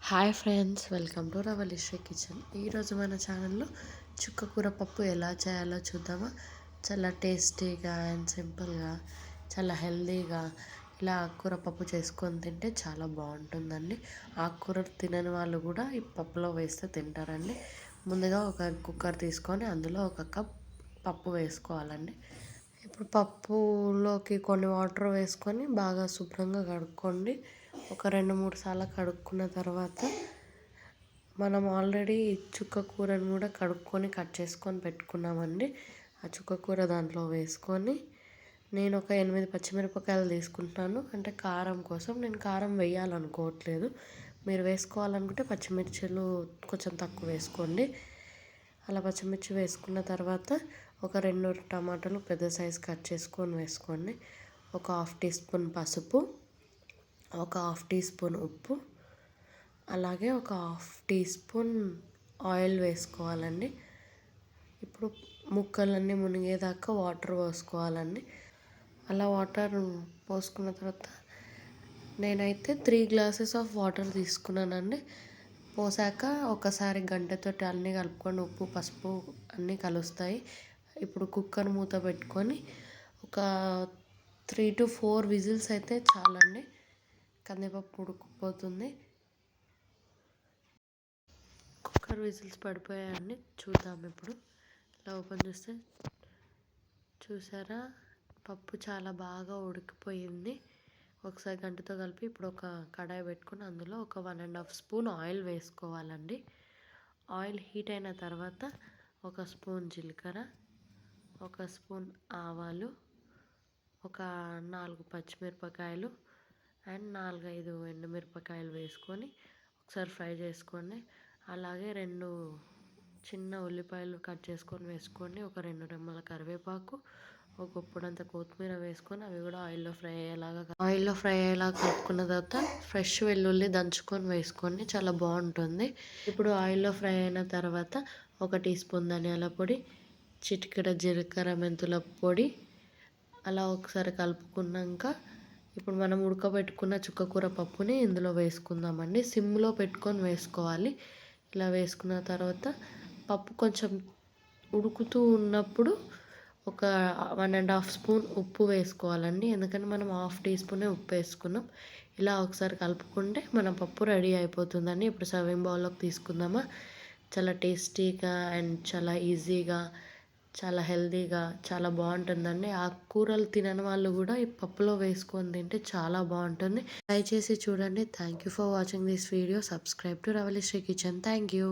Hi friends, welcome to Ravalisri kitchen. ఈరోజు మన ఛానల్లో చుక్కకూర పప్పు ఎలా చేయాలో చూద్దామా. చాలా టేస్టీగా అండ్ సింపుల్గా, చాలా హెల్తీగా ఇలా ఆకుకూర పప్పు చేసుకొని తింటే చాలా బాగుంటుందండి. ఆకుకూర తినని వాళ్ళు కూడా ఈ పప్పులో వేస్తే తింటారండి. ముందుగా ఒక కుక్కర్ తీసుకొని అందులో ఒక కప్ పప్పు వేసుకోవాలండి. ఇప్పుడు పప్పులోకి కొన్ని వాటర్ వేసుకొని బాగా శుభ్రంగా కడుక్కోండి. ఒక 2-3 సార్లు కడుక్కున్న తర్వాత మనం ఆల్రెడీ చుక్క కూరను కూడా కడుక్కొని కట్ చేసుకొని పెట్టుకున్నామండి. ఆ చుక్క కూర దాంట్లో వేసుకొని నేను ఒక 8 పచ్చిమిరపకాయలు తీసుకుంటున్నాను. అంటే కారం కోసం, నేను కారం వేయాలనుకోవట్లేదు. మీరు వేసుకోవాలనుకుంటే పచ్చిమిర్చిలు కొంచెం తక్కువ వేసుకోండి. అలా పచ్చిమిర్చి వేసుకున్న తర్వాత ఒక 2 టమాటాలు పెద్ద సైజు కట్ చేసుకొని వేసుకోండి. ఒక 1/2 టీ స్పూన్ పసుపు, ఒక 1/2 టీ స్పూన్ ఉప్పు, అలాగే ఒక 1/2 టీ స్పూన్ ఆయిల్ వేసుకోవాలండి. ఇప్పుడు ముక్కలన్నీ మునిగేదాకా వాటర్ పోసుకోవాలండి. అలా వాటర్ పోసుకున్న తర్వాత నేనైతే 3 గ్లాసెస్ ఆఫ్ వాటర్ తీసుకున్నానండి. పోసాక ఒకసారి గంటెతోటి అన్నీ కలుపుకొని, ఉప్పు పసుపు అన్నీ కలుస్తాయి. ఇప్పుడు కుక్కర్ మూత పెట్టుకొని ఒక 3-4 విజిల్స్ అయితే చాలండి. కందిపప్పు ఉడికిపోతుంది. కుక్కర్ విజిల్స్ పడిపోయాయండి. చూద్దాం ఇప్పుడు. ఇలా ఓపెన్ చేస్తే చూసారా, పప్పు చాలా బాగా ఉడికిపోయింది. ఒకసారి గంటతో కలిపి ఇప్పుడు ఒక కడాయి పెట్టుకొని అందులో ఒక 1.5 స్పూన్ ఆయిల్ వేసుకోవాలండి. ఆయిల్ హీట్ అయిన తర్వాత ఒక స్పూన్ జీలకర్ర, ఒక స్పూన్ ఆవాలు, ఒక 4 పచ్చిమిరపకాయలు అండ్ 4-5 ఎండుమిరపకాయలు వేసుకొని ఒకసారి ఫ్రై చేసుకోండి. అలాగే 2 చిన్న ఉల్లిపాయలు కట్ చేసుకొని వేసుకోండి. ఒక 2 రెమ్మల కరివేపాకు, ఒక గుప్పెడంత కొత్తిమీర వేసుకొని అవి కూడా ఆయిల్లో ఫ్రై అయ్యేలాగా కలుపుకున్న తర్వాత ఫ్రెష్ వెల్లుల్లి దంచుకొని వేసుకోండి. చాలా బాగుంటుంది. ఇప్పుడు ఆయిల్లో ఫ్రై అయిన తర్వాత ఒక టీ స్పూన్ ధనియాల పొడి, చిటికెడ జీలకర్ర మెంతుల పొడి అలా ఒకసారి కలుపుకున్నాక ఇప్పుడు మనం ఉడకబెట్టుకున్న చుక్కకూర పప్పుని ఇందులో వేసుకుందామండి. సిమ్లో పెట్టుకొని వేసుకోవాలి. ఇలా వేసుకున్న తర్వాత పప్పు కొంచెం ఉడుకుతూ ఉన్నప్పుడు ఒక 1.5 స్పూన్ ఉప్పు వేసుకోవాలండి. ఎందుకంటే మనం 1/2 టీ స్పూనే ఉప్పు వేసుకున్నాం. ఇలా ఒకసారి కలుపుకుంటే మన పప్పు రెడీ అయిపోతుందండి. ఇప్పుడు సర్వింగ్ బౌల్లోకి తీసుకుందామా. చాలా టేస్టీగా అండ్ చాలా ఈజీగా, చాలా హెల్తీగా, చాలా బాగుంటుందండి. ఆకుకూరలు తినని వాళ్ళు కూడా ఈ పప్పులో వేసుకొని తింటే చాలా బాగుంటుంది. ట్రై చేసి చూడండి. Thank you for watching this video. Subscribe to Ravalisri kitchen. Thank you.